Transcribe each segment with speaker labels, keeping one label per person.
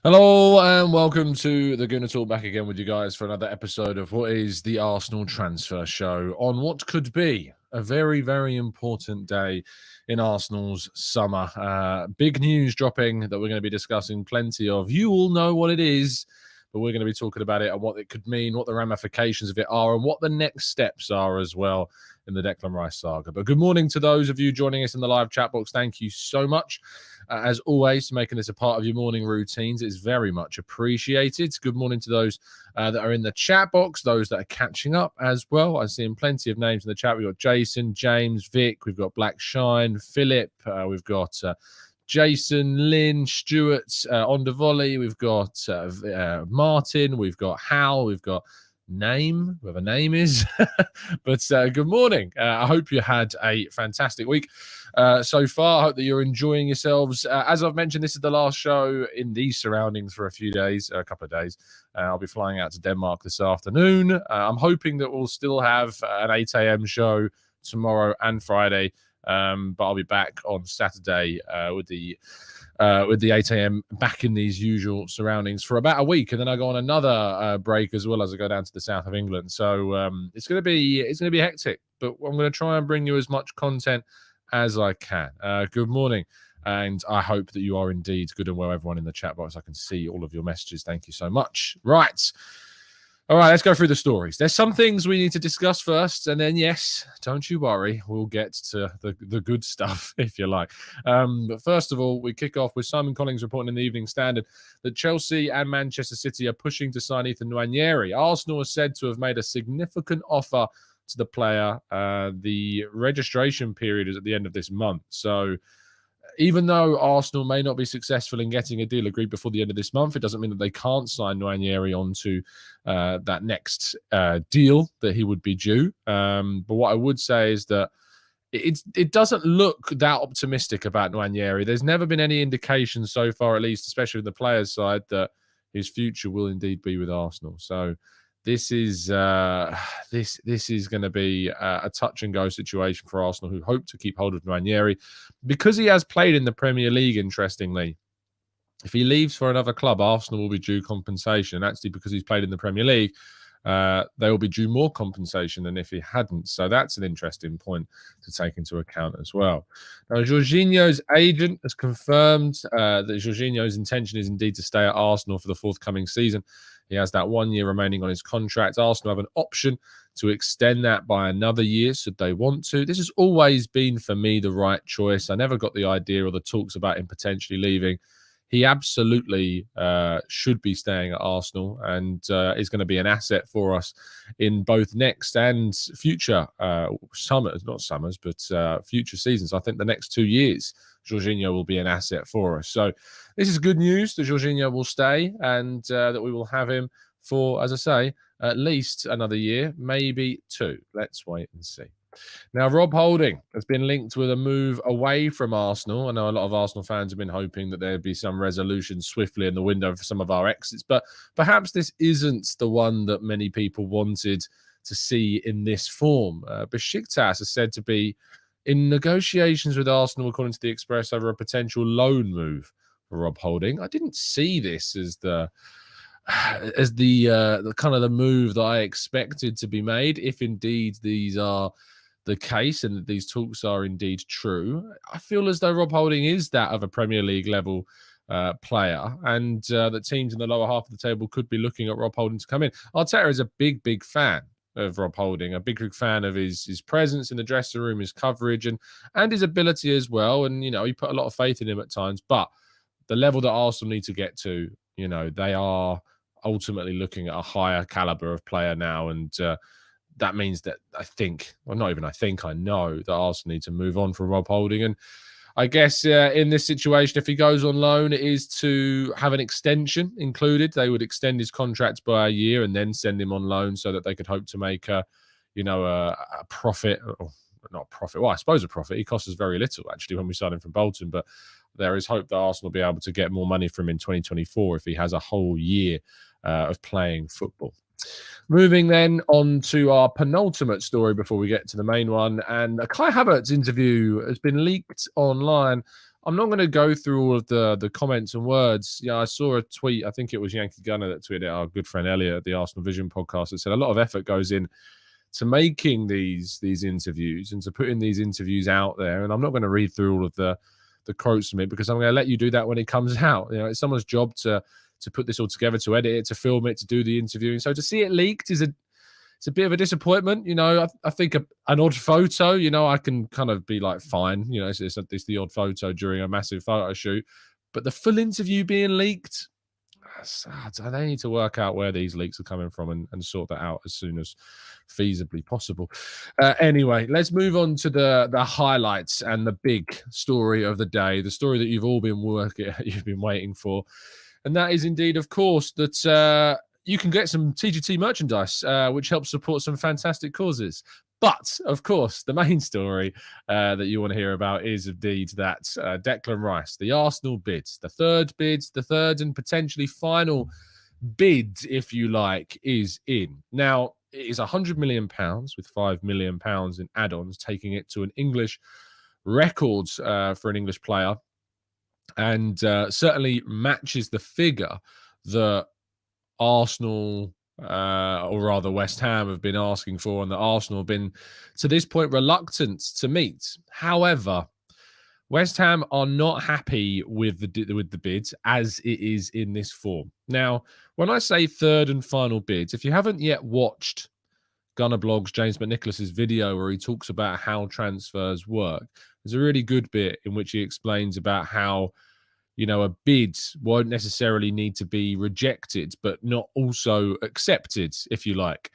Speaker 1: Hello and welcome to the Gooner Talk, back again with you guys for another episode of what is the Arsenal Transfer Show on what could be a very, very important day in Arsenal's summer. Big news dropping that we're going to be discussing plenty of. You all know what it is, but we're going to be talking about it and what it could mean, what the ramifications of it are, and what the next steps are as well in the Declan Rice saga. But good morning to those of you joining us in the live chat box. Thank you so much, as always, for making this a part of your morning routines. It's very much appreciated. Good morning to those that are in the chat box, those that are catching up as well. I'm seeing plenty of names in the chat. We've got Jason, James, Vic, we've got Black Shine, Philip, we've got Jason, Lynn, Stuart on the volley. We've got Martin. We've got Hal. We've got Name, whoever Name is. But good morning. I hope you had a fantastic week so far. I hope that you're enjoying yourselves. As I've mentioned, this is the last show in these surroundings for a couple of days. I'll be flying out to Denmark this afternoon. I'm hoping that we'll still have an 8 a.m. show tomorrow and Friday. But I'll be back on Saturday with the 8 a.m. back in these usual surroundings for about a week, and then I go on another break as well as I go down to the south of England. So it's going to be hectic, but I'm going to try and bring you as much content as I can. Good morning, and I hope that you are indeed good and well, everyone in the chat box. I can see all of your messages. Thank you so much. Right. All right, let's go through the stories. There's some things we need to discuss first, and then, yes, don't you worry, we'll get to the good stuff, if you like. But first of all, we kick off with Simon Collins reporting in the Evening Standard that Chelsea and Manchester City are pushing to sign Ethan Nwaneri. Arsenal is said to have made a significant offer to the player. The registration period is at the end of this month, so even though Arsenal may not be successful in getting a deal agreed before the end of this month, it doesn't mean that they can't sign Nwaneri onto that next deal that he would be due. But what I would say is that it doesn't look that optimistic about Nwaneri. There's never been any indication so far, at least, especially with the players' side, that his future will indeed be with Arsenal. So this is going to be a touch and go situation for Arsenal, who hope to keep hold of Nwaneri because he has played in the Premier League. Interestingly, if he leaves for another club, Arsenal will be due compensation. Actually, because he's played in the Premier League, they will be due more compensation than if he hadn't. So that's an interesting point to take into account as well. Now, Jorginho's agent has confirmed that Jorginho's intention is indeed to stay at Arsenal for the forthcoming season. He has that 1 year remaining on his contract. Arsenal have an option to extend that by another year should they want to. This has always been, for me, the right choice. I never got the idea or the talks about him potentially leaving. He absolutely should be staying at Arsenal and is going to be an asset for us in both next and future future seasons. I think the next 2 years, Jorginho will be an asset for us. So this is good news that Jorginho will stay and that we will have him for, as I say, at least another year, maybe two. Let's wait and see. Now, Rob Holding has been linked with a move away from Arsenal. I know a lot of Arsenal fans have been hoping that there'd be some resolution swiftly in the window for some of our exits, but perhaps this isn't the one that many people wanted to see in this form. Besiktas is said to be in negotiations with Arsenal, according to the Express, over a potential loan move for Rob Holding. I didn't see this as the kind of the move that I expected to be made, if indeed these are the case and that these talks are indeed true. I feel as though Rob Holding is that of a Premier League level player, and that teams in the lower half of the table could be looking at Rob Holding to come in. Arteta is a big fan of Rob Holding, a big fan of his presence in the dressing room, his coverage, and his ability as well. And, you know, he put a lot of faith in him at times, but the level that Arsenal need to get to, you know, they are ultimately looking at a higher caliber of player now. And that means that I know that Arsenal need to move on from Rob Holding. And I guess in this situation, if he goes on loan, it is to have an extension included. They would extend his contract by a year and then send him on loan so that they could hope to make a profit. Or not a profit. Well, I suppose a profit. He costs us very little, actually, when we signed him from Bolton. But there is hope that Arsenal will be able to get more money from him in 2024 if he has a whole year of playing football. Moving then on to our penultimate story before we get to the main one. And a Kai Havertz interview has been leaked online I'm not going to go through all of the comments and words. Yeah, I saw a tweet. I think it was Yankee Gunner that tweeted, our good friend Elliot at the Arsenal Vision podcast, that said a lot of effort goes in to making these interviews and to putting these interviews out there. And I'm not going to read through all of the quotes from it, because I'm going to let you do that when it comes out. You know, it's someone's job to put this all together, to edit it, to film it, to do the interviewing. So to see it leaked is it's a bit of a disappointment. You know, I think an odd photo, you know, I can kind of be like, fine, you know, it's the odd photo during a massive photo shoot. But the full interview being leaked, they need to work out where these leaks are coming from and sort that out as soon as feasibly possible. Anyway, let's move on to the highlights and the big story of the day, the story that you've all been waiting for. And that is indeed, of course, that you can get some TGT merchandise, which helps support some fantastic causes. But, of course, the main story that you want to hear about is indeed that Declan Rice, the Arsenal bid, the third and potentially final bid, if you like, is in. Now, it is £100 million with £5 million in add-ons, taking it to an English record for an English player, and certainly matches the figure that Arsenal, or rather West Ham, have been asking for, and that Arsenal have been, to this point, reluctant to meet. However, West Ham are not happy with the bids as it is in this form. Now, when I say third and final bids, if you haven't yet watched Gunner Blog's James McNicholas's video where he talks about how transfers work, there's a really good bit in which he explains about how, you know, a bid won't necessarily need to be rejected, but not also accepted, if you like.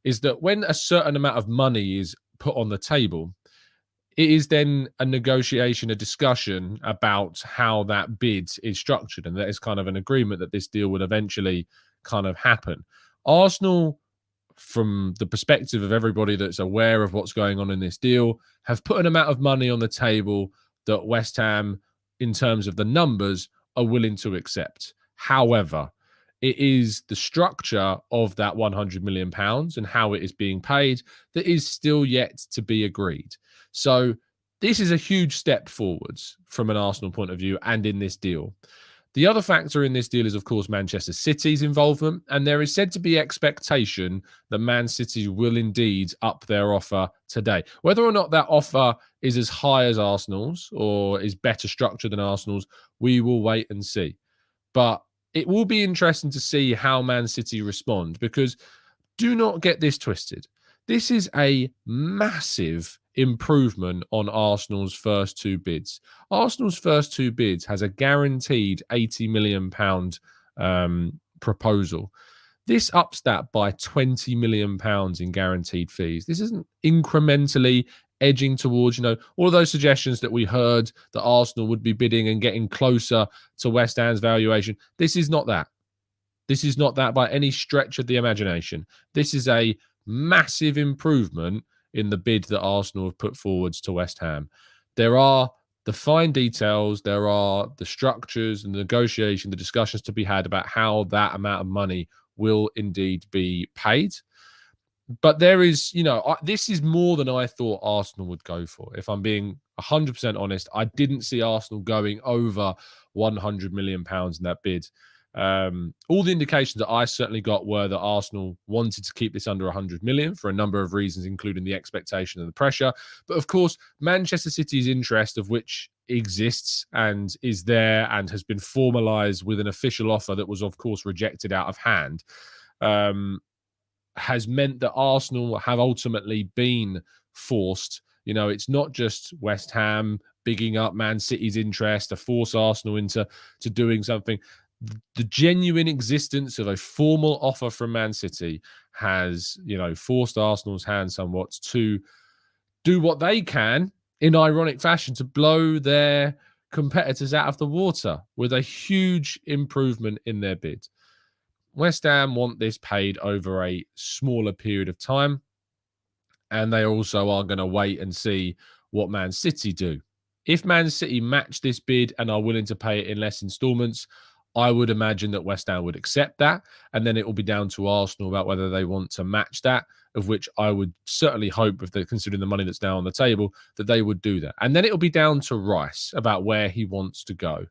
Speaker 1: Is that when a certain amount of money is put on the table, it is then a negotiation, a discussion about how that bid is structured. And that is kind of an agreement that this deal would eventually kind of happen. Arsenal, from the perspective of everybody that's aware of what's going on in this deal, have put an amount of money on the table that West Ham, in terms of the numbers, are willing to accept. However, it is the structure of that £100 million and how it is being paid that is still yet to be agreed. So this is a huge step forwards from an Arsenal point of view and in this deal. The other factor in this deal is, of course, Manchester City's involvement, and there is said to be expectation that Man City will indeed up their offer today. Whether or not that offer is as high as Arsenal's or is better structured than Arsenal's, we will wait and see. But it will be interesting to see how Man City respond, because do not get this twisted. This is a massive improvement on Arsenal's first two bids. Arsenal's first two bids has a guaranteed £80 million proposal. This ups that by £20 million in guaranteed fees. This isn't incrementally edging towards, you know, all of those suggestions that we heard that Arsenal would be bidding and getting closer to West Ham's valuation. This is not that. This is not that by any stretch of the imagination. This is a massive improvement in the bid that Arsenal have put forwards to West Ham. There are the fine details, there are the structures and the negotiation, the discussions to be had about how that amount of money will indeed be paid. But there is, you know, this is more than I thought Arsenal would go for. If I'm being 100% honest, I didn't see Arsenal going over £100 million in that bid. All the indications that I certainly got were that Arsenal wanted to keep this under 100 million for a number of reasons, including the expectation and the pressure. But of course, Manchester City's interest, of which exists and is there and has been formalized with an official offer that was, of course, rejected out of hand, has meant that Arsenal have ultimately been forced. You know, it's not just West Ham bigging up Man City's interest to force Arsenal into doing something. The genuine existence of a formal offer from Man City has, you know, forced Arsenal's hand somewhat to do what they can in ironic fashion to blow their competitors out of the water with a huge improvement in their bid. West Ham want this paid over a smaller period of time, and they also are going to wait and see what Man City do. If Man City match this bid and are willing to pay it in less installments, I would imagine that West Ham would accept that, and then it will be down to Arsenal about whether they want to match that, of which I would certainly hope, if they're considering the money that's now on the table, that they would do that. And then it will be down to Rice about where he wants to go.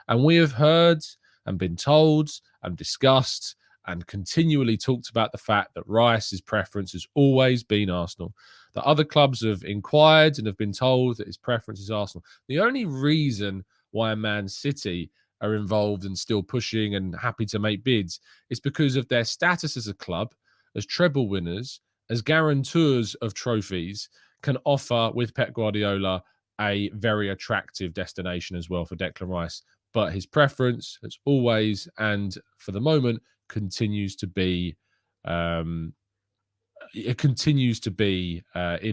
Speaker 1: And we have heard and been told and discussed and continually talked about the fact that Rice's preference has always been Arsenal. That other clubs have inquired and have been told that his preference is Arsenal. The only reason why Man City are involved and still pushing and happy to make bids is because of their status as a club, as treble winners, as guarantors of trophies, can offer, with Pep Guardiola, a very attractive destination as well for Declan Rice. But his preference has always, and for the moment, continues to be in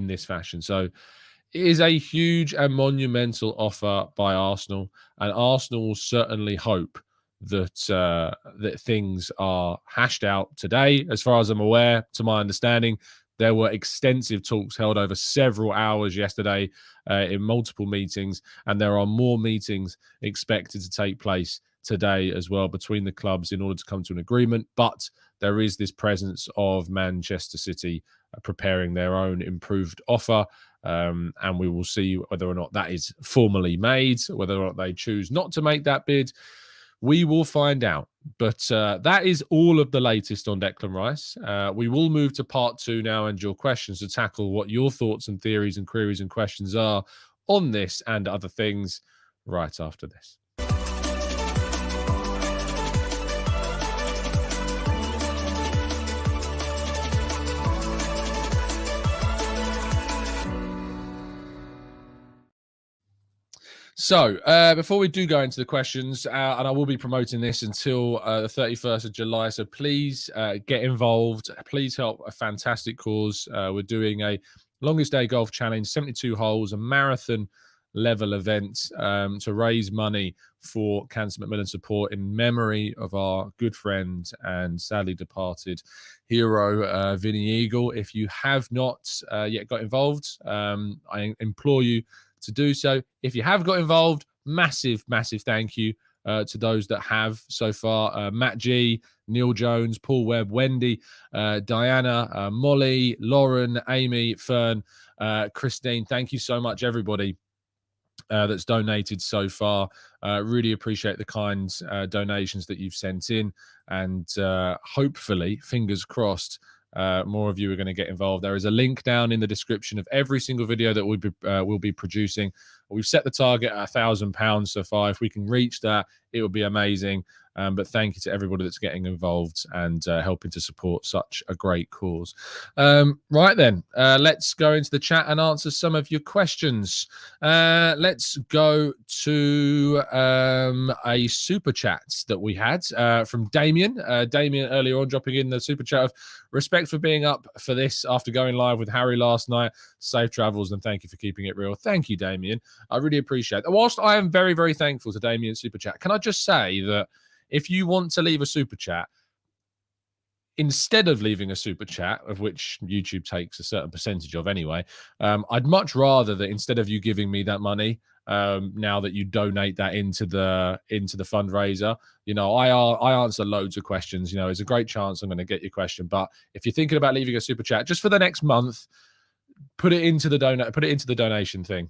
Speaker 1: this fashion. So it is a huge and monumental offer by Arsenal, and Arsenal will certainly hope that that things are hashed out today. As far as I'm aware, to my understanding, there were extensive talks held over several hours yesterday in multiple meetings, and there are more meetings expected to take place today as well between the clubs in order to come to an agreement. But there is this presence of Manchester City preparing their own improved offer, and we will see whether or not that is formally made, whether or not they choose not to make that bid. We will find out. But that is all of the latest on Declan Rice. We will move to part 2 now and your questions to tackle what your thoughts and theories and queries and questions are on this and other things right after this. So, before we do go into the questions, and I will be promoting this until the 31st of July, so please get involved. Please help a fantastic cause. We're doing a longest day golf challenge, 72 holes, a marathon level event to raise money for Cancer Macmillan support in memory of our good friend and sadly departed hero, Vinny Eagle. If you have not yet got involved, I implore you to do so. If you have got involved, massive thank you to those that have so far. Matt G, Neil Jones, Paul Webb, Wendy, Diana, Molly, Lauren, Amy, Fern, Christine. Thank you so much, everybody that's donated so far. Really appreciate the kind donations that you've sent in, and hopefully, fingers crossed, more of you are going to get involved. There is a link down in the description of every single video that we'll be producing. We've set the target at £1,000 so far. If we can reach that, it would be amazing. But thank you to everybody that's getting involved and helping to support such a great cause. Right then, let's go into the chat and answer some of your questions. Let's go to a super chat that we had from Damien. Damien earlier on dropping in the super chat of respect for being up for this after going live with Harry last night. Safe travels and thank you for keeping it real. Thank you, Damien. I really appreciate it. Whilst I am very thankful to Damien's super chat, can I just say that if you want to leave a super chat, instead of leaving a super chat, of which YouTube takes a certain percentage of anyway, I'd much rather that instead of you giving me that money, now that you donate that into the fundraiser, you know, I answer loads of questions. You know, it's a great chance I'm going to get your question. But if you're thinking about leaving a super chat just for the next month, put it into the donation thing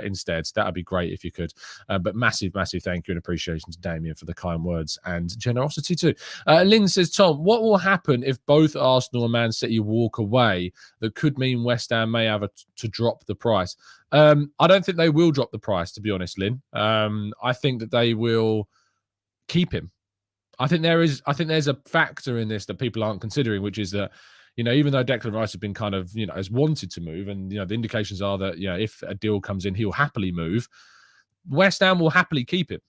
Speaker 1: instead. That'd be great if you could. But massive thank you and appreciation to Damien for the kind words and generosity too. Lynn says, Tom, what will happen if both Arsenal and Man City walk away? That could mean West Ham may have to drop the price. I don't think they will drop the price, to be honest, Lynn. I think that they will keep him. I think there's a factor in this that people aren't considering, which is that, you know, even though Declan Rice has been kind of, you know, has wanted to move, and, you know, the indications are that, you know, if a deal comes in, he'll happily move. West Ham will happily keep him.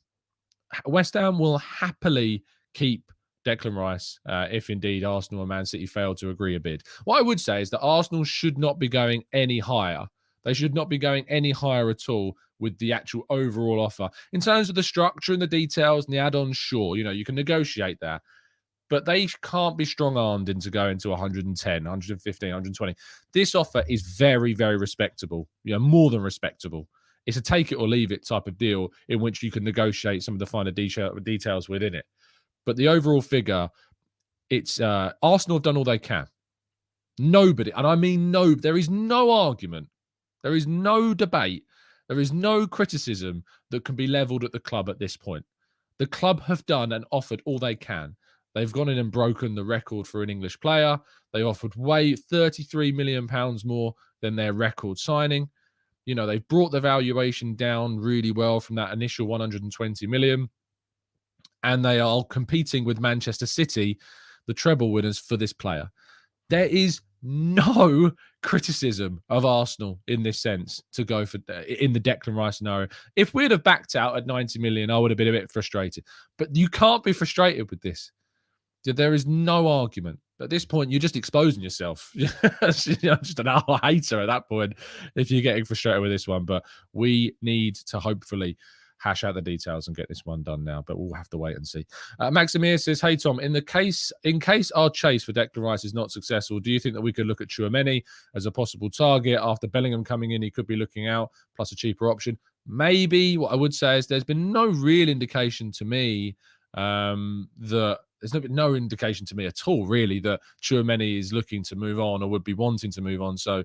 Speaker 1: West Ham will happily keep Declan Rice if indeed Arsenal and Man City fail to agree a bid. What I would say is that Arsenal should not be going any higher. They should not be going any higher at all with the actual overall offer. In terms of the structure and the details and the add-ons, sure, you know, you can negotiate that. But they can't be strong-armed into going to 110, 115, 120. This offer is very respectable, you know, more than respectable. It's a take it or leave it type of deal in which you can negotiate some of the finer details within it. But the overall figure, it's Arsenal have done all they can. Nobody, and I mean no, there is no argument, there is no debate, there is no criticism that can be levelled at the club at this point. The club have done and offered all they can. They've gone in and broken the record for an English player. They offered £33 million more than their record signing. You know, they've brought the valuation down really well from that initial 120 million. And they are competing with Manchester City, the treble winners, for this player. There is no criticism of Arsenal in this sense to go for in the Declan Rice scenario. If we'd have backed out at 90 million, I would have been a bit frustrated. But you can't be frustrated with this. There is no argument. At this point, you're just exposing yourself. Just an hour hater at that point if you're getting frustrated with this one. But we need to hopefully hash out the details and get this one done now, but we'll have to wait and see. Maximir says, hey, Tom, in case our chase for Declan Rice is not successful, do you think that we could look at Nwaneri as a possible target? After Bellingham coming in, he could be looking out, plus a cheaper option. Maybe. What I would say is there's been no real indication to me that there's no indication to me at all, really, that Nwaneri is looking to move on or would be wanting to move on. So,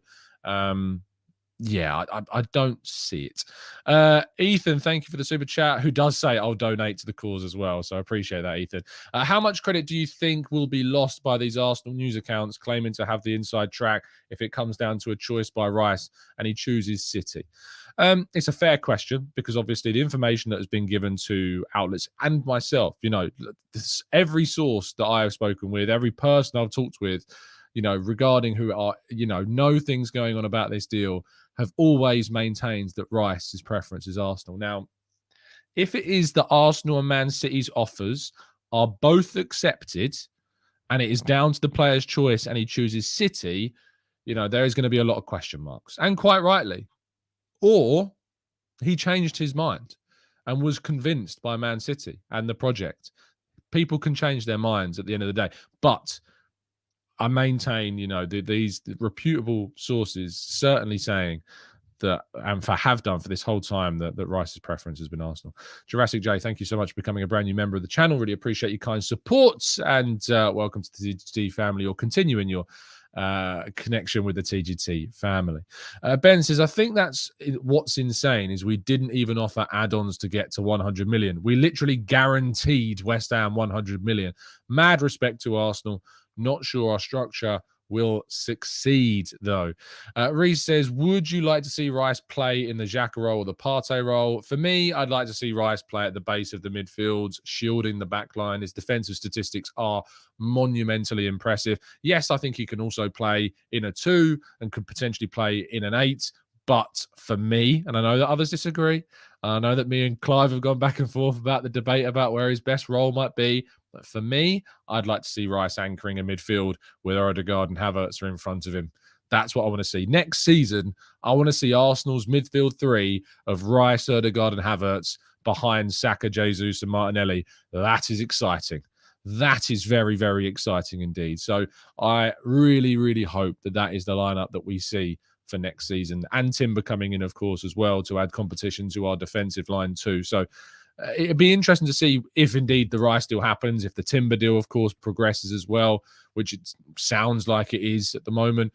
Speaker 1: yeah, I don't see it. Ethan, thank you for the super chat, who does say I'll donate to the cause as well. So I appreciate that, Ethan. How much credit do you think will be lost by these Arsenal news accounts claiming to have the inside track if it comes down to a choice by Rice and he chooses City? It's a fair question because obviously the information that has been given to outlets and myself, you know, every source that I have spoken with, every person I've talked with, you know, regarding who are, you know things going on about this deal, have always maintained that Rice's preference is Arsenal. Now, if it is that Arsenal and Man City's offers are both accepted and it is down to the player's choice and he chooses City, you know, there is going to be a lot of question marks, and quite rightly. Or he changed his mind and was convinced by Man City and the project. People can change their minds at the end of the day. But I maintain, you know, these reputable sources certainly saying that, and have done for this whole time, that Rice's preference has been Arsenal. Jurassic J, thank you so much for becoming a brand new member of the channel. Really appreciate your kind support, and welcome to the TGT family, or continuing your connection with the TGT family. Ben says, I think that's what's insane is we didn't even offer add-ons to get to 100 million. We literally guaranteed West Ham 100 million. Mad respect to Arsenal. Not sure our structure will succeed, though. Reese says, would you like to see Rice play in the Xhaka role or the Partey role? For me, I'd like to see Rice play at the base of the midfield, shielding the back line. His defensive statistics are monumentally impressive. Yes, I think he can also play in a 2 and could potentially play in an 8. But for me, and I know that others disagree, I know that me and Clive have gone back and forth about the debate about where his best role might be. But for me, I'd like to see Rice anchoring a midfield with Odegaard and Havertz are in front of him. That's what I want to see. Next season, I want to see Arsenal's midfield 3 of Rice, Odegaard and Havertz behind Saka, Jesus and Martinelli. That is exciting. That is very, very exciting indeed. So I really, really hope that is the lineup that we see for next season. And Timber coming in, of course, as well to add competition to our defensive line too. So it'd be interesting to see if indeed the Rice deal happens, if the Timber deal, of course, progresses as well, which it sounds like it is at the moment.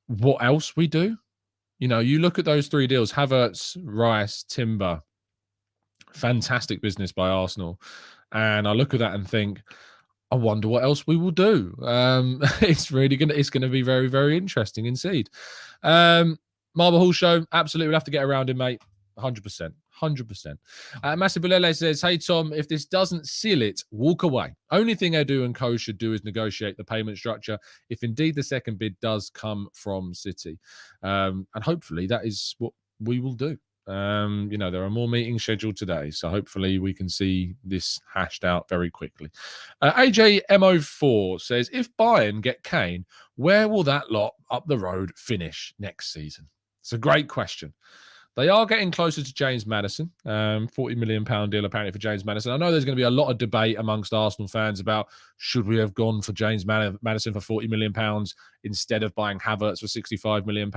Speaker 1: What else we do? You know, you look at those 3 deals, Havertz, Rice, Timber, fantastic business by Arsenal. And I look at that and think, I wonder what else we will do. It's going to be very, very interesting indeed. Marble Hall show, absolutely, we'll have to get around him, mate. 100%. 100%. Massibulele says, hey, Tom, if this doesn't seal it, walk away. Only thing Edu and co should do is negotiate the payment structure if indeed the second bid does come from City. And hopefully that is what we will do. You know, there are more meetings scheduled today, so hopefully we can see this hashed out very quickly. AJMO4 says, if Bayern get Kane, where will that lot up the road finish next season? It's a great question. They are getting closer to James Maddison. £40 million deal apparently for James Maddison. I know there's going to be a lot of debate amongst Arsenal fans about should we have gone for James Maddison for £40 million instead of buying Havertz for £65 million.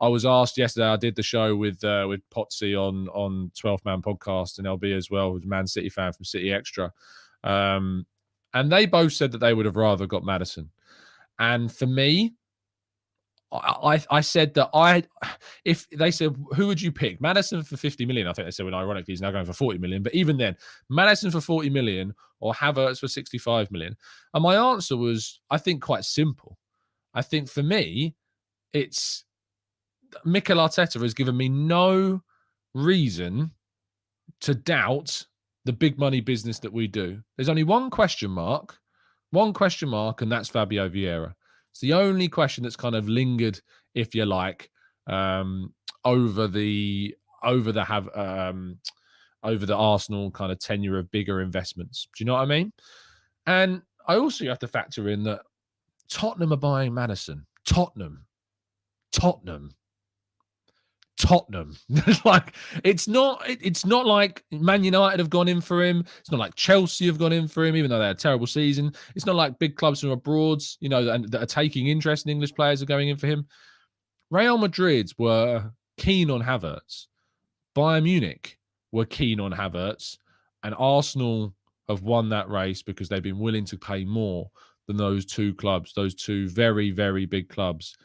Speaker 1: I was asked yesterday. I did the show with Potsy on 105m Podcast and LB as well, who's a Man City fan from City Extra, and they both said that they would have rather got Maddison. And for me, I said that if they said, who would you pick? Maddison for 50 million. I think they said, when ironically he's now going for 40 million. But even then, Maddison for 40 million or Havertz for 65 million. And my answer was, I think, quite simple. I think for me, it's Mikel Arteta has given me no reason to doubt the big money business that we do. There's only one question mark, and that's Fabio Vieira. It's the only question that's kind of lingered, if you like, over the Arsenal kind of tenure of bigger investments. Do you know what I mean? And I also have to factor in that Tottenham are buying Maddison. Tottenham. Like, it's not like Man United have gone in for him. It's not like Chelsea have gone in for him, even though they had a terrible season. It's not like big clubs from abroad, that are taking interest in English players are going in for him. Real Madrid were keen on Havertz. Bayern Munich were keen on Havertz, and Arsenal have won that race because they've been willing to pay more than those two clubs, those two very, very big clubs.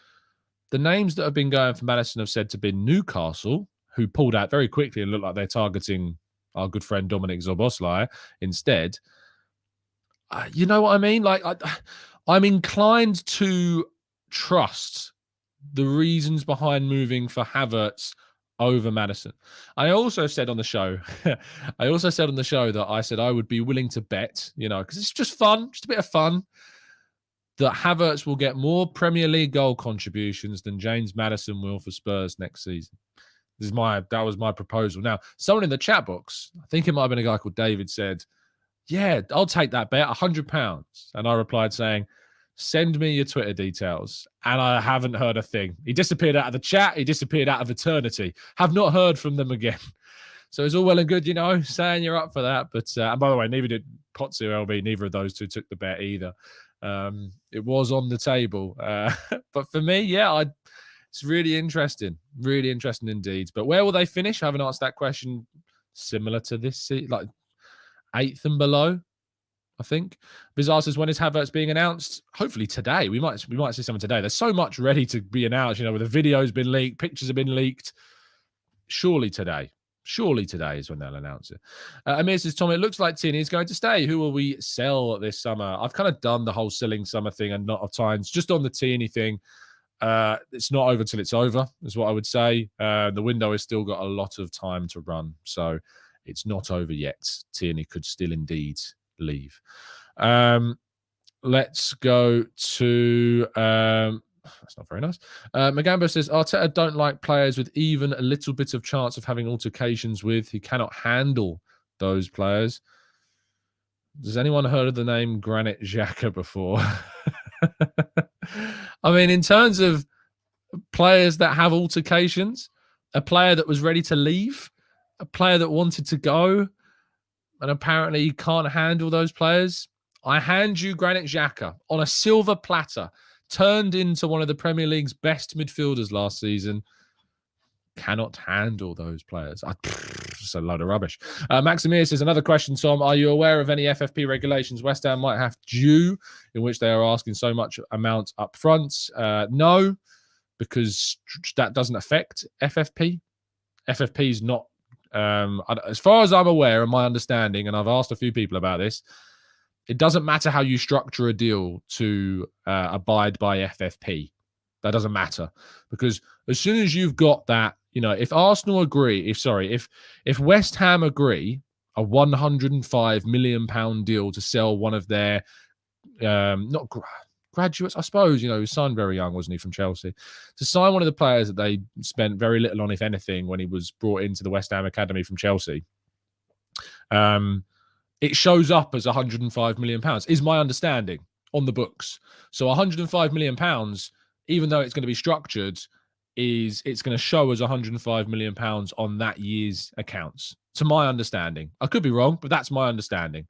Speaker 1: The names that have been going for Maddison have said to be Newcastle, who pulled out very quickly and looked like they're targeting our good friend Dominic Szoboszlai instead. You know what I mean? Like, I'm inclined to trust the reasons behind moving for Havertz over Maddison. I also said on the show that I said I would be willing to bet, because it's just fun, just a bit of fun, that Havertz will get more Premier League goal contributions than James Maddison will for Spurs next season. That was my proposal. Now, someone in the chat box, I think it might have been a guy called David, said, yeah, I'll take that bet, £100. And I replied saying, send me your Twitter details. And I haven't heard a thing. He disappeared out of the chat. He disappeared out of eternity. Have not heard from them again. So it's all well and good, saying you're up for that. But, and by the way, neither did Potsy or LB. Neither of those two took the bet either. It was on the table. But for me, it's really interesting indeed. But where will they finish? I haven't answered that question. Similar to this, like 8th and below, I think. Bizarre says, when is Havertz being announced? Hopefully today. We might see something today. There's so much ready to be announced, where the video's been leaked, pictures have been leaked. Surely today is when they'll announce it. Amir says, Tom, it looks like Tierney is going to stay. Who will we sell this summer? I've kind of done the whole selling summer thing and not of times. Just on the Tierney thing, it's not over till it's over, is what I would say. The window has still got a lot of time to run, so it's not over yet. Tierney could still indeed leave. Let's go to... that's not very nice. Magambo says, Arteta don't like players with even a little bit of chance of having altercations with. He cannot handle those players. Has anyone heard of the name Granit Xhaka before? I mean, in terms of players that have altercations, a player that was ready to leave, a player that wanted to go, and apparently he can't handle those players. I hand you Granit Xhaka on a silver platter, turned into one of the Premier League's best midfielders last season. Cannot handle those players. It's a load of rubbish. Maximir says, another question, Tom. Are you aware of any FFP regulations West Ham might have due in which they are asking so much amount up front? No, because that doesn't affect FFP. FFP is not, as far as I'm aware and my understanding, and I've asked a few people about this, it doesn't matter how you structure a deal to abide by FFP. That doesn't matter, because as soon as you've got that, if Arsenal agree, if West Ham agree a £105 million deal to sell one of their not graduates, I suppose, he signed very young, wasn't he, from Chelsea, to sign one of the players that they spent very little on, if anything, when he was brought into the West Ham academy from Chelsea. It shows up as £105 million, is my understanding, on the books. So £105 million, even though it's going to be structured, it's going to show as £105 million on that year's accounts, to my understanding. I could be wrong, but that's my understanding.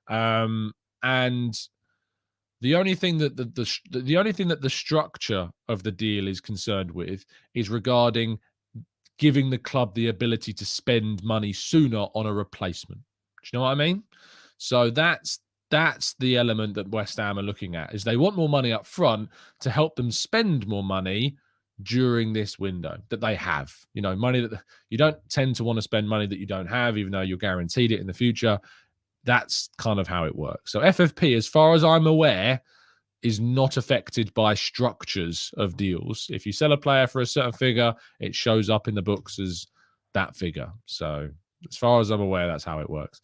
Speaker 1: And The only thing that the structure of the deal is concerned with is regarding giving the club the ability to spend money sooner on a replacement. Do you know what I mean? So that's the element that West Ham are looking at, is they want more money up front to help them spend more money during this window that they have. You know, money that you don't tend to want to spend money that you don't have, even though you're guaranteed it in the future. That's kind of how it works. So FFP, as far as I'm aware, is not affected by structures of deals. If you sell a player for a certain figure, it shows up in the books as that figure. So as far as I'm aware, that's how it works.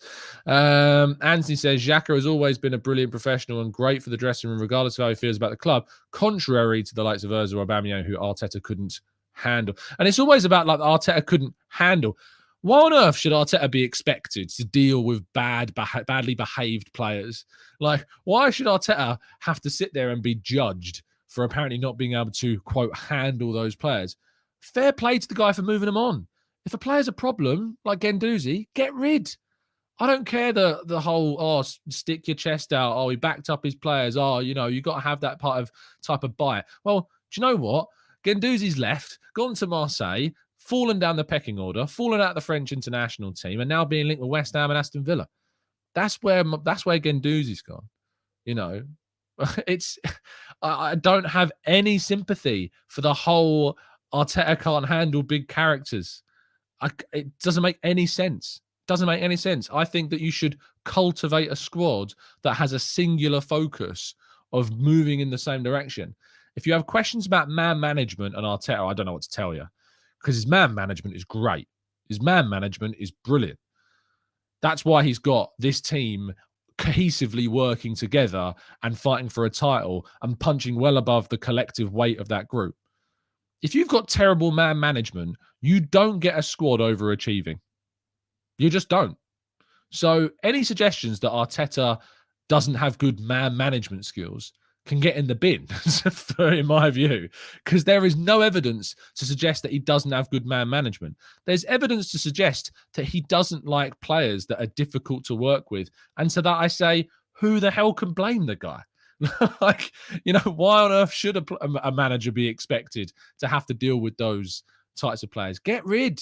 Speaker 1: Anthony says, Xhaka has always been a brilliant professional and great for the dressing room, regardless of how he feels about the club, contrary to the likes of Ozil or Aubameyang, who Arteta couldn't handle. And it's always about, like, Arteta couldn't handle. Why on earth should Arteta be expected to deal with badly behaved players? Like, why should Arteta have to sit there and be judged for apparently not being able to, quote, handle those players? Fair play to the guy for moving them on. If a player's a problem, like Guendouzi, get rid. I don't care the whole, stick your chest out. He backed up his players. You got to have that type of bite. Well, do you know what? Guendouzi's left, gone to Marseille, fallen down the pecking order, fallen out of the French international team, and now being linked with West Ham and Aston Villa. That's where Guendouzi's gone. You know, I don't have any sympathy for the whole Arteta can't handle big characters. It doesn't make any sense. Doesn't make any sense. I think that you should cultivate a squad that has a singular focus of moving in the same direction. If you have questions about man management and Arteta, I don't know what to tell you, because his man management is great. His man management is brilliant. That's why he's got this team cohesively working together and fighting for a title and punching well above the collective weight of that group. If you've got terrible man management, you don't get a squad overachieving. You just don't. So any suggestions that Arteta doesn't have good man management skills can get in the bin, in my view, because there is no evidence to suggest that he doesn't have good man management. There's evidence to suggest that he doesn't like players that are difficult to work with. And to that I say, who the hell can blame the guy? Why on earth should a manager be expected to have to deal with those types of players? Get rid.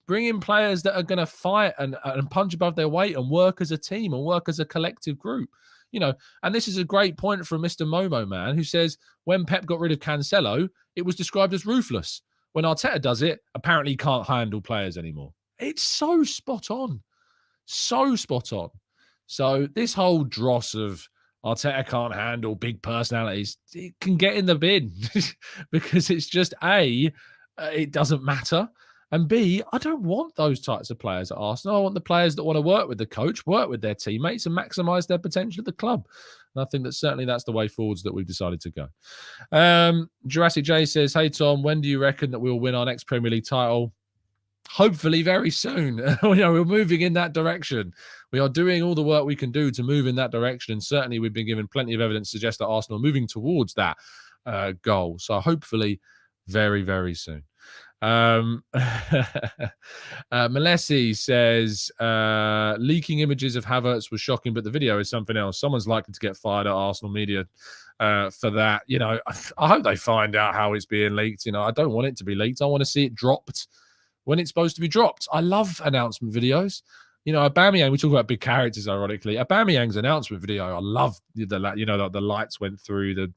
Speaker 1: Bring in players that are going to fight and punch above their weight and work as a team and work as a collective group. And this is a great point from Mr. Momo Man, who says when Pep got rid of Cancelo, it was described as ruthless. When Arteta does it, apparently he can't handle players anymore. It's so spot on. So spot on. So this whole dross of Arteta can't handle big personalities, it can get in the bin because it's just it doesn't matter. And B, I don't want those types of players at Arsenal. I want the players that want to work with the coach, work with their teammates, and maximise their potential at the club. And I think that certainly that's the way forwards that we've decided to go. Jurassic J says, hey, Tom, when do you reckon that we'll win our next Premier League title? Hopefully very soon. We're moving in that direction. We are doing all the work we can do to move in that direction. And certainly we've been given plenty of evidence to suggest that Arsenal are moving towards that goal. So hopefully very, very soon. Malesi says leaking images of Havertz was shocking, but the video is something else. Someone's likely to get fired at Arsenal media for that. I hope they find out how it's being leaked. I don't want it to be leaked. I want to see it dropped when it's supposed to be dropped. I love announcement videos. Aubameyang, we talk about big characters, ironically. Aubameyang's announcement video, I love the lights went through the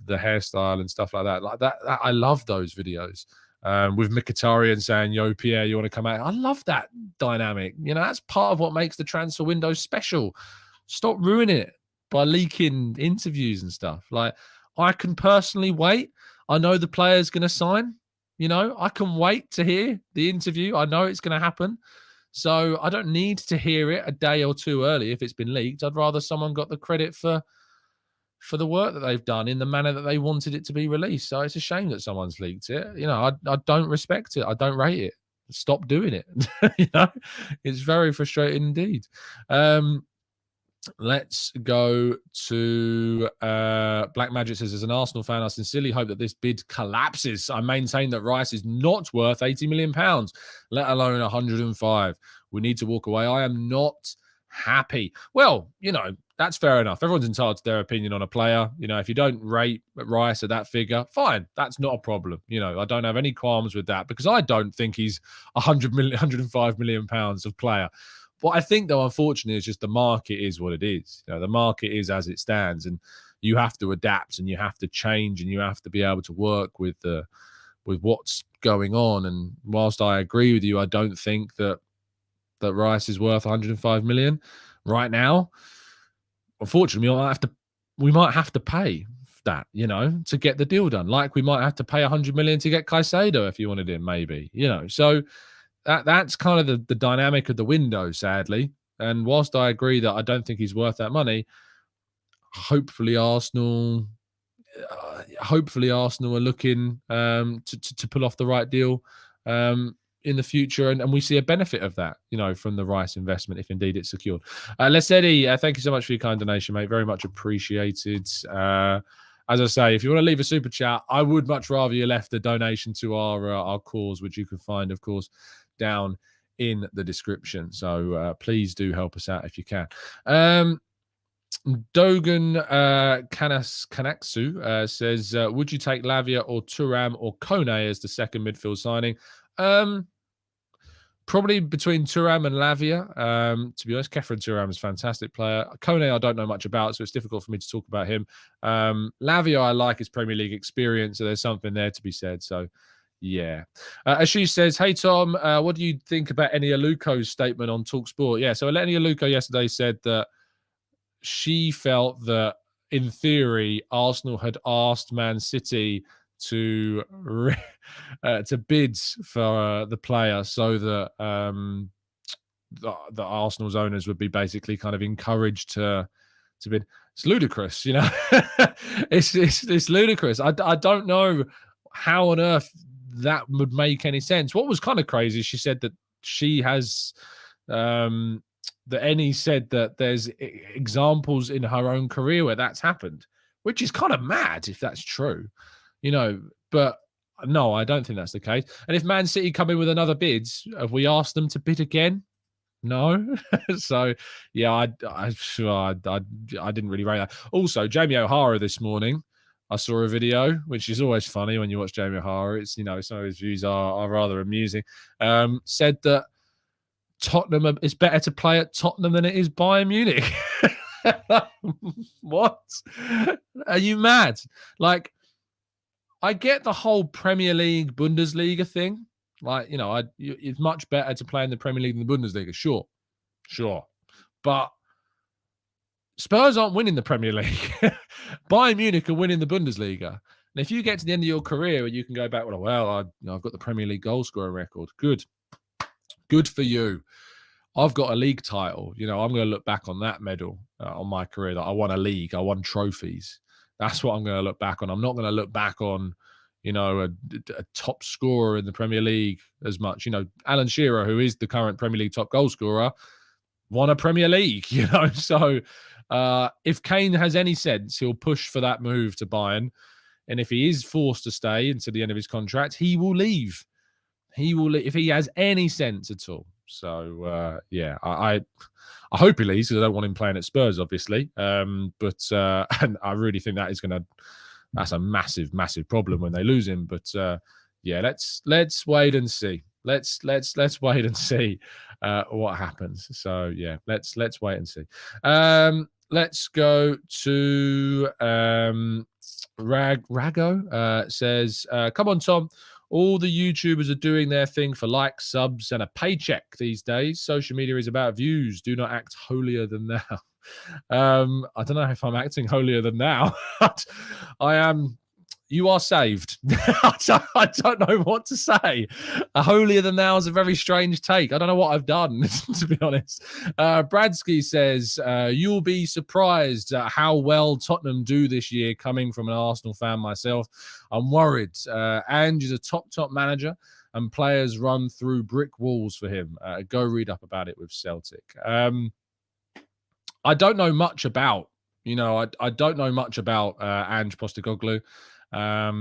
Speaker 1: hairstyle and stuff like that. Like that I love those videos. With Mkhitaryan saying, yo, Pierre, you want to come out? I love that dynamic. That's part of what makes the transfer window special. Stop ruining it by leaking interviews and stuff. Like, I can personally wait. I know the player's going to sign. I can wait to hear the interview. I know it's going to happen. So I don't need to hear it a day or two early if it's been leaked. I'd rather someone got the credit for the work that they've done in the manner that they wanted it to be released. So it's a shame that someone's leaked it. I don't respect it. I don't rate it. Stop doing it. It's very frustrating indeed. Let's go to Black Magic says, as an Arsenal fan, I sincerely hope that this bid collapses. I maintain that Rice is not worth £80 million, let alone 105. We need to walk away. I am not happy. Well, That's fair enough. Everyone's entitled to their opinion on a player. You know, if you don't rate Rice at that figure, fine. That's not a problem. You know, I don't have any qualms with that because I don't think he's 100 million, 105 million pounds of player. What I think, though, unfortunately, is just the market is what it is. You know, the market is as it stands, and you have to adapt and you have to change and you have to be able to work with what's going on. And whilst I agree with you, I don't think that Rice is worth 105 million right now. Unfortunately, we might have to pay that, you know, to get the deal done. Like we might have to pay 100 million to get Caicedo if you wanted him, maybe, you know. So that's kind of the dynamic of the window, sadly. And whilst I agree that I don't think he's worth that money, hopefully Arsenal are looking to pull off the right deal in the future, and we see a benefit of that, you know, from the Rice investment, if indeed it's secured. Les Eddie, thank you so much for your kind donation, mate. Very much appreciated. As I say, if you want to leave a super chat, I would much rather you left a donation to our cause, which you can find, of course, down in the description. So please do help us out if you can. Dogan Kanaksu says, would you take Lavia or Thuram or Kone as the second midfield signing? Probably between Thuram and Lavia. To be honest, Kefren Thuram is a fantastic player. Kone I don't know much about, so it's difficult for me to talk about him. Lavia I like his Premier League experience, so there's something there to be said. So yeah. As she says, hey Tom, what do you think about Eni Aluko's statement on TalkSport? Yeah, so Eni Aluko yesterday said that she felt that, in theory, Arsenal had asked Man City to bid for the player so that the Arsenal's owners would be basically kind of encouraged to bid. It's ludicrous, you know. it's ludicrous. I don't know how on earth that would make any sense. What was kind of crazy, she said that she has that Eni said that there's examples in her own career where that's happened, which is kind of mad if that's true, you know. But no, I don't think that's the case. And if Man City come in with another bid, have we asked them to bid again? No. So yeah, I didn't really rate that. Also, Jamie O'Hara this morning, I saw a video, which is always funny when you watch Jamie O'Hara. It's, you know, some of his views are rather amusing. Said that Tottenham, it's better to play at Tottenham than it is Bayern Munich. What? Are you mad? Like, I get the whole Premier League, Bundesliga thing. Like, you know, it's much better to play in the Premier League than the Bundesliga. Sure. But Spurs aren't winning the Premier League. Bayern Munich are winning the Bundesliga. And if you get to the end of your career and you can go back, I've got the Premier League goal scorer record. Good for you. I've got a league title. You know, I'm going to look back on that medal on my career, that I won a league. I won trophies. That's what I'm going to look back on. I'm not going to look back on, you know, a top scorer in the Premier League as much. You know, Alan Shearer, who is the current Premier League top goal scorer, won a Premier League, you know. So if Kane has any sense, he'll push for that move to Bayern. And if he is forced to stay until the end of his contract, he will leave. He will leave if he has any sense at all. So yeah, I hope he leaves because I don't want him playing at Spurs, obviously. But and I really think that's a massive problem when they lose him. But yeah, let's wait and see. Let's wait and see what happens. So yeah, let's wait and see. Let's go to Rago says, come on, Tom. All the YouTubers are doing their thing for likes, subs, and a paycheck these days. Social media is about views. Do not act holier than thou. I don't know if I'm acting holier than thou. I am. You are saved. I don't know what to say. Holier than thou is a very strange take. I don't know what I've done, to be honest. Bradsky says, you'll be surprised at how well Tottenham do this year, coming from an Arsenal fan myself. I'm worried. Ange is a top manager, and players run through brick walls for him. Go read up about it with Celtic. I don't know much about, you know, I don't know much about Ange Postecoglou. I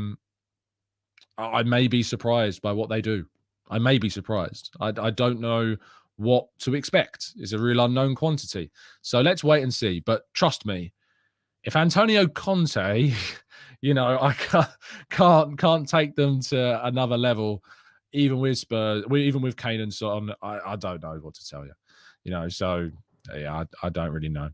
Speaker 1: may be surprised by what they do. I may be surprised. I don't know what to expect. It's a real unknown quantity. So let's wait and see. But trust me, if Antonio Conte, I can't take them to another level, even with Spurs, even with Kane and so on. I don't know what to tell you. So yeah, I don't really know.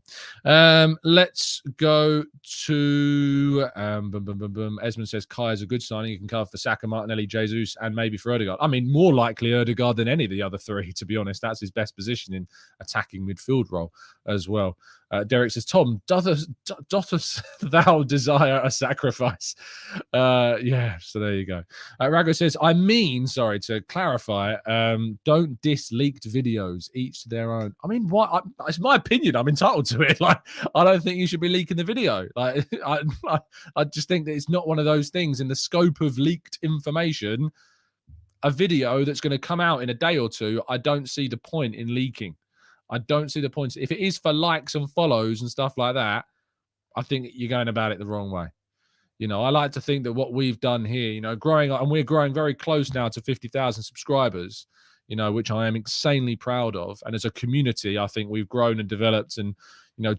Speaker 1: Let's go to Esmond says Kai is a good signing. You can cover for Saka, Martinelli, Jesus, and maybe for Odegaard. I mean, more likely Odegaard than any of the other three, to be honest. That's his best position in attacking midfield role as well. Derek says, Tom, dothest thou desire a sacrifice? Yeah, so there you go. Rago says, sorry, to clarify, don't diss leaked videos, each to their own. I mean, what? It's my opinion. I'm entitled to it. Like, I don't think you should be leaking the video. Like, I just think that it's not one of those things in the scope of leaked information. A video that's going to come out in a day or two, I don't see the point in leaking. I don't see the point. If it is for likes and follows and stuff like that, I think you're going about it the wrong way. I like to think that what we've done here, growing, and we're growing very close now to 50,000 subscribers, which I am insanely proud of. And as a community, I think we've grown and developed, and,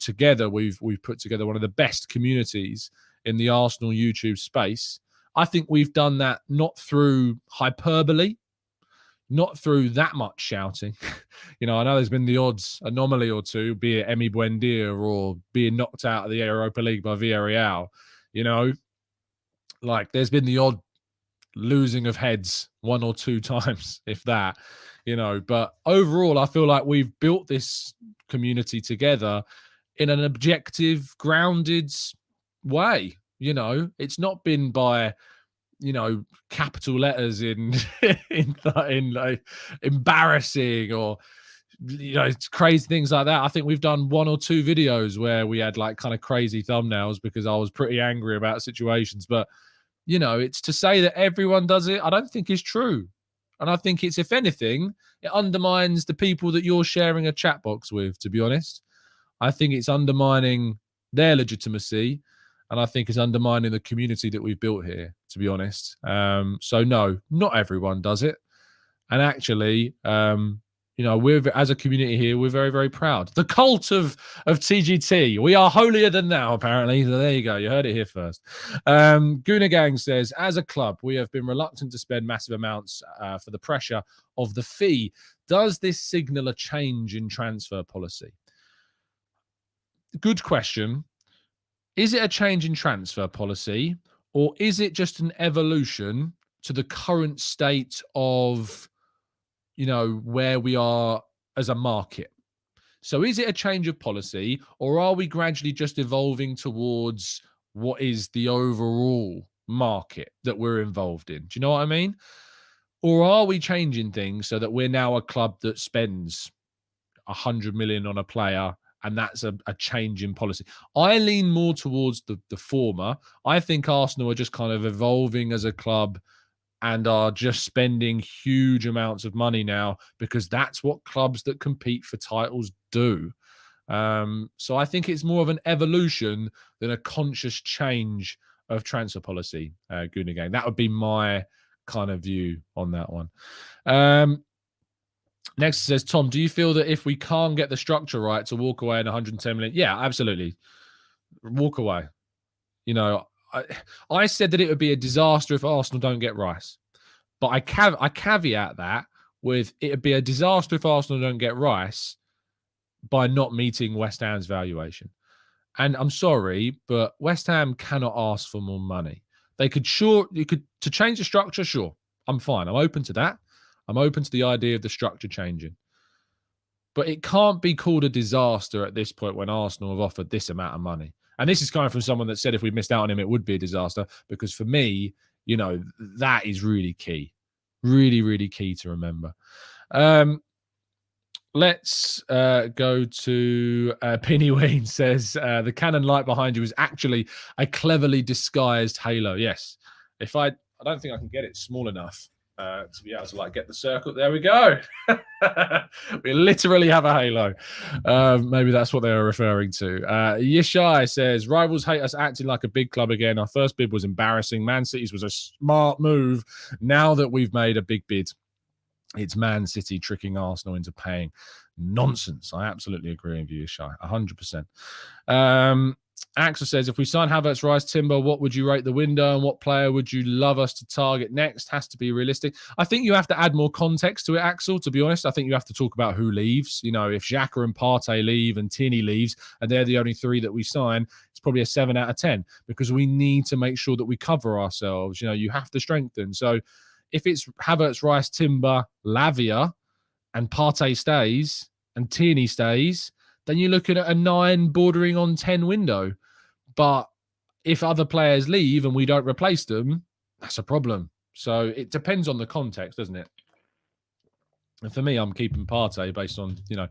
Speaker 1: together we've put together one of the best communities in the Arsenal YouTube space. I think we've done that not through hyperbole, not through that much shouting. I know there's been the odds anomaly or two, be it Emi Buendia or being knocked out of the Europa League by Villarreal. Like there's been the odd losing of heads one or two times, if that, but overall, I feel like we've built this community together in an objective, grounded way. It's not been by, capital letters in like embarrassing or crazy things like that. I think we've done one or two videos where we had like kind of crazy thumbnails because I was pretty angry about situations. But it's to say that everyone does it, I don't think is true. And I think it's, if anything, it undermines the people that you're sharing a chat box with, to be honest. I think it's undermining their legitimacy. And I think it's undermining the community that we've built here, to be honest. So no, not everyone does it. And actually, we're, as a community here, we're very, very proud. The cult of TGT. We are holier than thou, apparently. So there you go. You heard it here first. Gooner Gang says, as a club, we have been reluctant to spend massive amounts for the pressure of the fee. Does this signal a change in transfer policy? Good question. Is it a change in transfer policy, or is it just an evolution to the current state of, where we are as a market? So is it a change of policy, or are we gradually just evolving towards what is the overall market that we're involved in? Do you know what I mean? Or are we changing things so that we're now a club that spends 100 million on a player, and that's a change in policy? I lean more towards the former. I think Arsenal are just kind of evolving as a club and are just spending huge amounts of money now because that's what clubs that compete for titles do. So I think it's more of an evolution than a conscious change of transfer policy, Gooner Gang. That would be my kind of view on that one. Next says, Tom, do you feel that if we can't get the structure right to walk away in 110 million? Yeah, absolutely. Walk away. I said that it would be a disaster if Arsenal don't get Rice. But I caveat that with it would be a disaster if Arsenal don't get Rice by not meeting West Ham's valuation. And I'm sorry, but West Ham cannot ask for more money. To change the structure, sure. I'm fine. I'm open to that. I'm open to the idea of the structure changing. But it can't be called a disaster at this point when Arsenal have offered this amount of money. And this is coming from someone that said if we missed out on him, it would be a disaster. Because for me, that is really key. Really, really key to remember. Let's go to Penny Wayne says, the cannon light behind you is actually a cleverly disguised halo. Yes. I don't think I can get it small enough to be able to get the circle. There we go. We literally have a halo. Maybe that's what they were referring to. Yishai says, rivals hate us acting like a big club again. Our first bid was embarrassing. Man City's was a smart move now that we've made a big bid. It's Man City tricking Arsenal into paying. Nonsense. I absolutely agree with you, Shai. 100%. Axel says, if we sign Havertz, Rice, Timber, what would you rate the window and what player would you love us to target next? Has to be realistic. I think you have to add more context to it, Axel, to be honest. I think you have to talk about who leaves. You know, if Xhaka and Partey leave and Tierney leaves and they're the only three that we sign, it's probably a 7 out of 10 because we need to make sure that we cover ourselves. You know, you have to strengthen. So if it's Havertz, Rice, Timber, Lavia, and Partey stays and Tierney stays, then you're looking at a 9 bordering on 10 window. But if other players leave and we don't replace them, that's a problem. So it depends on the context, doesn't it? And for me, I'm keeping Partey based on, you know,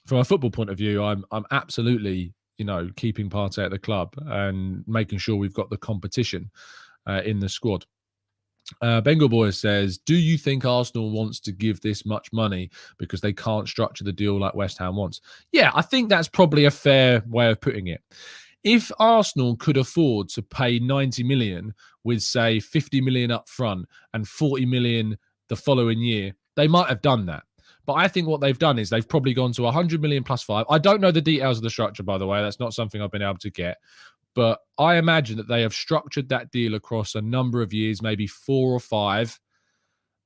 Speaker 1: from a football point of view, I'm absolutely, you know, keeping Partey at the club and making sure we've got the competition in the squad. Bengal Boy says, do you think Arsenal wants to give this much money because they can't structure the deal like West Ham wants? Yeah, I think that's probably a fair way of putting it. If Arsenal could afford to pay 90 million with, say, 50 million up front and 40 million the following year, they might have done that. But I think what they've done is they've probably gone to 100 million plus 5. I don't know the details of the structure, by the way. That's not something I've been able to get. But I imagine that they have structured that deal across a number of years, maybe 4 or 5.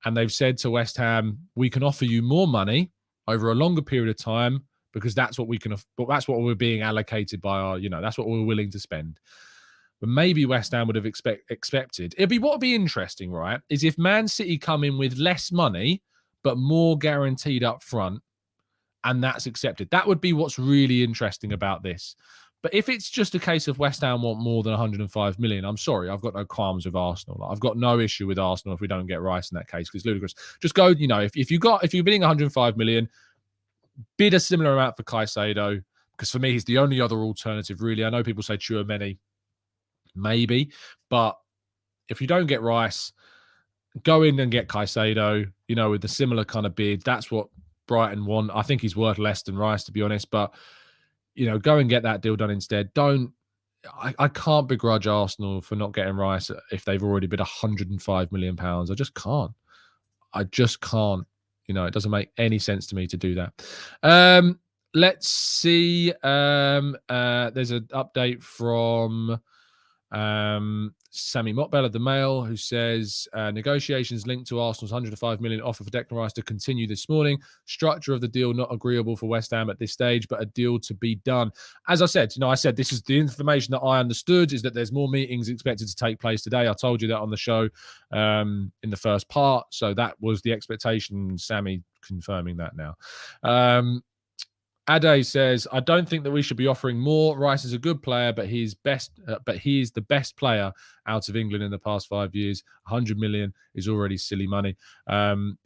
Speaker 1: And they've said to West Ham, we can offer you more money over a longer period of time because that's what we can, but that's what we're being allocated by our, you know, that's what we're willing to spend. But maybe West Ham would have expected. What would be interesting, right, is if Man City come in with less money, but more guaranteed up front, and that's accepted. That would be what's really interesting about this. But if it's just a case of West Ham want more than 105 million, I'm sorry, I've got no qualms with Arsenal. I've got no issue with Arsenal if we don't get Rice in that case, because it's ludicrous. Just go, you know, if you're bidding 105 million, bid a similar amount for Caicedo, because for me, he's the only other alternative, really. I know people say Tchouaméni, maybe, but if you don't get Rice, go in and get Caicedo, you know, with the similar kind of bid. That's what Brighton want. I think he's worth less than Rice, to be honest, but you know, go and get that deal done instead. I can't begrudge Arsenal for not getting Rice if they've already bid £105 million. I just can't. You know, it doesn't make any sense to me to do that. Let's see. There's an update from Sammy Motbell of the Mail, who says negotiations linked to Arsenal's 105 million offer for Declan Rice to continue this morning. Structure of the deal not agreeable for West Ham at this stage, but a deal to be done. As I said, you know, this is the information that I understood, is that there's more meetings expected to take place today. I told you that on the show in the first part, so that was the expectation. Sammy confirming that now. Ade says, I don't think that we should be offering more. Rice is a good player, but he is the best player out of England in the past 5 years. 100 million is already silly money.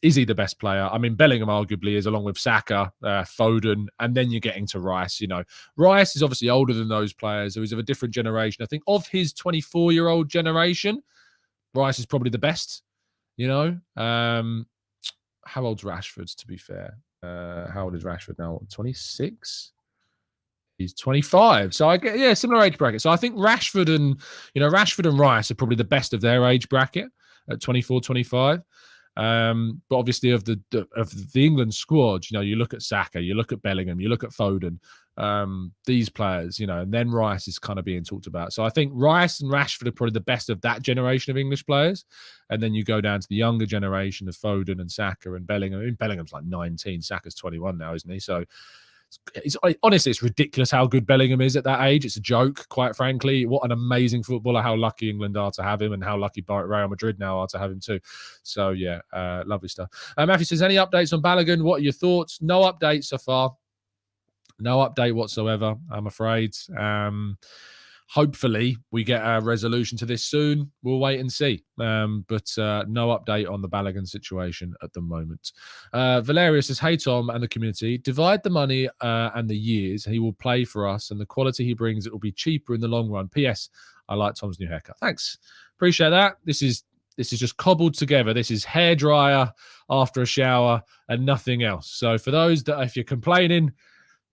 Speaker 1: Is he the best player? I mean, Bellingham arguably is, along with Saka, Foden, and then you're getting to Rice. You know, Rice is obviously older than those players, so he's of a different generation. I think of his 24-year-old generation, Rice is probably the best. You know, how old's Rashford, to be fair? How old is Rashford now? 26? He's 25. So I get, yeah, similar age bracket. So I think Rashford and Rice are probably the best of their age bracket at 24, 25. But obviously of the England squad, you know, you look at Saka, you look at Bellingham, you look at Foden, these players, you know, and then Rice is kind of being talked about. So I think Rice and Rashford are probably the best of that generation of English players. And then you go down to the younger generation of Foden and Saka and Bellingham. I mean, Bellingham's like 19, Saka's 21 now, isn't he? So honestly, it's ridiculous how good Bellingham is at that age. It's a joke, quite frankly. What an amazing footballer. How lucky England are to have him, and how lucky Real Madrid now are to have him too. So, yeah, lovely stuff. Matthew says, any updates on Balogun? What are your thoughts? No updates so far. No update whatsoever, I'm afraid. Hopefully, we get a resolution to this soon. We'll wait and see. But no update on the Balogun situation at the moment. Valeria says, hey, Tom and the community, divide the money and the years he will play for us, and the quality he brings, it will be cheaper in the long run. P.S. I like Tom's new haircut. Thanks. Appreciate that. This is just cobbled together. This is hairdryer after a shower and nothing else. So for those that, if you're complaining,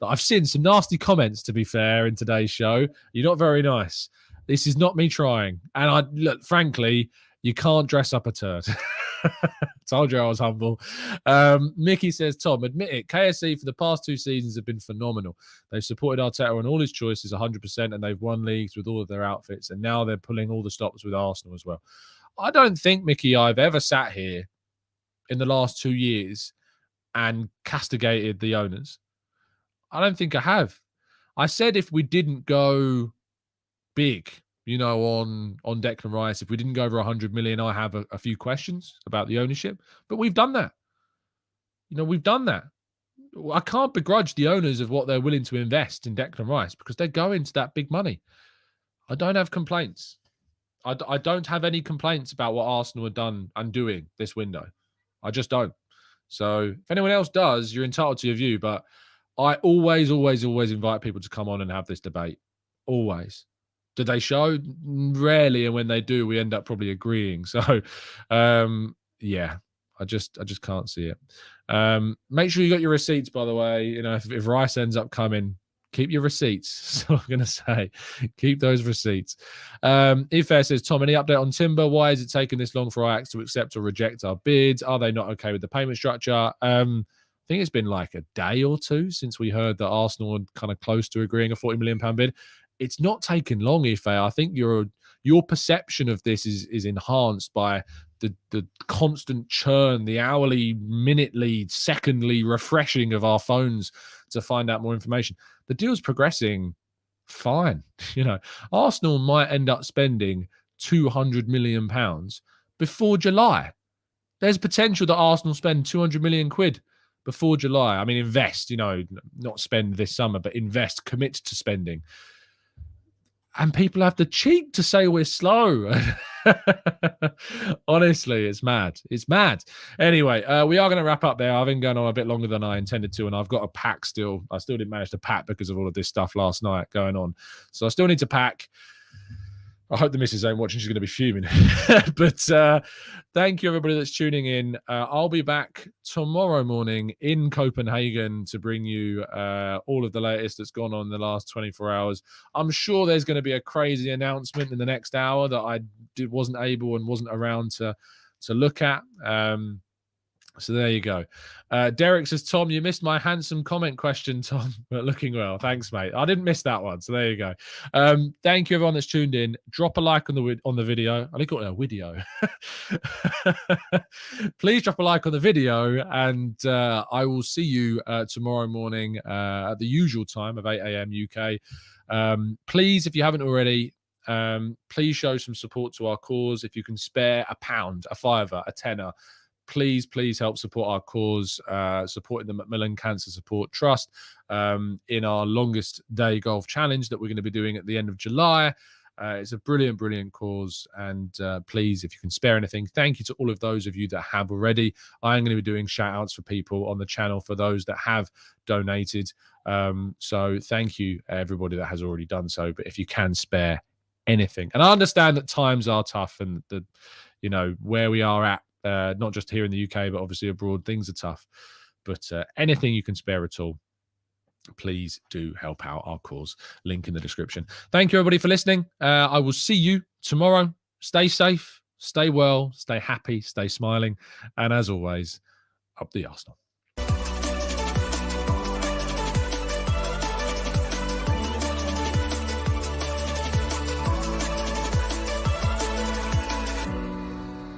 Speaker 1: that I've seen some nasty comments, to be fair, in today's show. You're not very nice. This is not me trying. And look, frankly, you can't dress up a turd. Told you I was humble. Mickey says, Tom, admit it, KSE for the past 2 seasons have been phenomenal. They've supported Arteta on all his choices 100%, and they've won leagues with all of their outfits, and now they're pulling all the stops with Arsenal as well. I don't think, Mickey, I've ever sat here in the last 2 years and castigated the owners. I don't think I have. I said if we didn't go big, on Declan Rice, if we didn't go over 100 million, I have a few questions about the ownership. But we've done that. We've done that. I can't begrudge the owners of what they're willing to invest in Declan Rice because they're going to that big money. I don't have complaints. I don't have any complaints about what Arsenal have done and doing this window. I just don't. So if anyone else does, you're entitled to your view. But I always invite people to come on and have this debate. Always. Do they show? Rarely, and when they do, we end up probably agreeing. So, yeah, I just can't see it. Make sure you got your receipts, by the way. If Rice ends up coming, keep your receipts. So I'm going to say, keep those receipts. Ife says, Tom, any update on Timber? Why is it taking this long for Ajax to accept or reject our bids? Are they not okay with the payment structure? I think it's been like a day or two since we heard that Arsenal are kind of close to agreeing a £40 million bid. It's not taken long, Ife. I think your perception of this is enhanced by the constant churn, the hourly, minutely, secondly refreshing of our phones to find out more information. The deal's progressing fine. Arsenal might end up spending £200 million before July. There's potential that Arsenal spend 200 million quid before July. I mean, invest, not spend this summer, but invest, commit to spending. And people have the cheek to say we're slow. Honestly, it's mad. It's mad. Anyway, we are going to wrap up there. I've been going on a bit longer than I intended to, and I've got to pack still. I still didn't manage to pack because of all of this stuff last night going on. So I still need to pack. I hope the missus ain't watching. She's going to be fuming. But thank you, everybody that's tuning in. I'll be back tomorrow morning in Copenhagen to bring you all of the latest that's gone on in the last 24 hours. I'm sure there's going to be a crazy announcement in the next hour that I wasn't able and wasn't around to look at. So there you go. Derek says, Tom, you missed my handsome comment question, Tom, but looking well. Thanks, mate. I didn't miss that one. So there you go. Thank you, everyone that's tuned in. Drop a like on the video. I think got a video. Please drop a like on the video, and I will see you tomorrow morning at the usual time of 8 a.m. UK. Please, if you haven't already, please show some support to our cause. If you can spare £1, a fiver, a tenner, please help support our cause, supporting the Macmillan Cancer Support Trust in our longest day golf challenge that we're going to be doing at the end of July. It's a brilliant cause, and please, if you can spare anything, thank you to all of those of you that have already. I am going to be doing shout outs for people on the channel for those that have donated. So thank you everybody that has already done so, but if you can spare anything, and I understand that times are tough, and where we are at, not just here in the UK, but obviously abroad, things are tough. But anything you can spare at all, please do help out our cause. Link in the description. Thank you, everybody, for listening. I will see you tomorrow. Stay safe, stay well, stay happy, stay smiling. And as always, up the Arsenal.